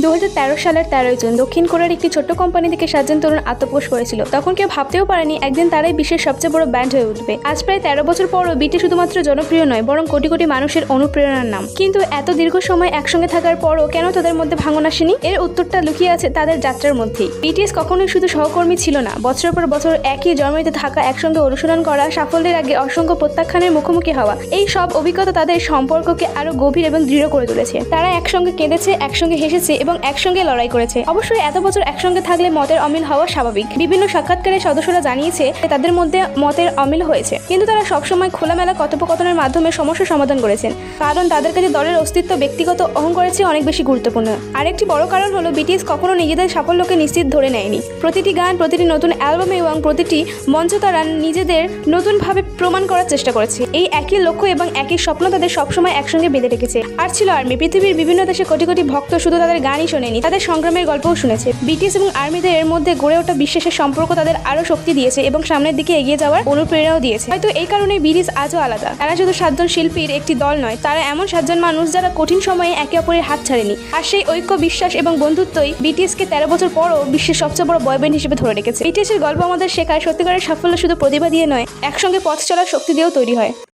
2013 সালের 13 জুন দক্ষিণ কোরিয়ার একটি ছোট্ট কোম্পানি থেকে 7 জন তরুণ আত্মপ্রকাশ করেছিল। তখন কেউ ভাবতেও পারেনি একদিন তারাই বিশ্বের সবচেয়ে বড় ব্যান্ড হয়ে উঠবে। আজ প্রায় 13 বছর পরও বিটি শুধুমাত্র জনপ্রিয় নয়, বরং কোটি কোটি মানুষের অনুপ্রেরণার নাম। কিন্তু এত দীর্ঘ সময় একসঙ্গে থাকার পরও কেন তাদের মধ্যে ভাঙন আসেনি? এর উত্তরটা লুকিয়ে আছে তাদের যাত্রার মধ্যেই। বিটিএস কখনোই শুধু সহকর্মী ছিল না, বছরের পর বছর একই জন্মতে থাকা, একসঙ্গে অনুশীলন করা, সাফল্যের আগে অসংখ্য প্রত্যাখ্যানের মুখোমুখি হওয়া, এই সব অভিজ্ঞতা তাদের সম্পর্ককে আরো গভীর এবং দৃঢ় করে তুলেছে। তারা একসঙ্গে কেঁদেছে, একসঙ্গে হেসেছে এবং একসঙ্গে লড়াই করেছে। অবশ্যই এত বছর একসঙ্গে থাকলে মতের অমিল হওয়া স্বাভাবিক। বিভিন্ন সাক্ষাৎকারে সদস্যরা জানিয়েছে তাদের মধ্যে মতের অমিল হয়েছে, কিন্তু তারা সবসময় খোলামেলা কথোপকথনের মাধ্যমে সমস্যা সমাধান করেছেন, কারণ তাদের কাছে দলের অস্তিত্ব ব্যক্তিগত অহংকারের চেয়ে অনেক বেশি গুরুত্বপূর্ণ। আরেকটি বড় কারণ হলো বিটিএস কখনো নিজেদের সাফল্যকে নিশ্চিত ধরে নেয়নি। প্রতিটি গান, প্রতিটি নতুন অ্যালবামে এবং প্রতিটি মঞ্চ তারা নিজেদের নতুনভাবে প্রমাণ করার চেষ্টা করেছে। এই একই লক্ষ্য এবং একই স্বপ্ন তাদের সবসময় একসঙ্গে বেঁধে রেখেছে। আর ছিল আর্মি। পৃথিবীর বিভিন্ন দেশে কোটি কোটি ভক্ত শুধু তাদের গানই শোনেনি, তাদের সংগ্রামের গল্পও শুনেছে। বিটিএস এবং আর্মিদের এর মধ্যে গড়ে ওঠা বিশ্বাসের সম্পর্ক তাদের আরো শক্তি দিয়েছে এবং সামনের দিকে এগিয়ে যাওয়ার অনুপ্রেরণাও দিয়েছে। হয়তো এই কারণে বিটিএস আজও আলাদা। তারা শুধু 7 জন শিল্পীর একটি দল নয়, তারা এমন 7 জন মানুষ যারা কঠিন সময়ে একে অপরের হাত ছাড়েনি। আর সেই ঐক্য, বিশ্বাস এবং বন্ধুত্বই বিটিএসকে 13 বছর পরও বিশ্বের সবচেয়ে বড় বয়ব্যান্ড হিসেবে ধরে রেখেছে। বিটিএস এর গল্প আমাদের শেখায় সত্যিকারের সাফল্য শুধু প্রতিভা দিয়ে নয়, একসঙ্গে পথ চলার শক্তি দিয়েও তৈরি হয়।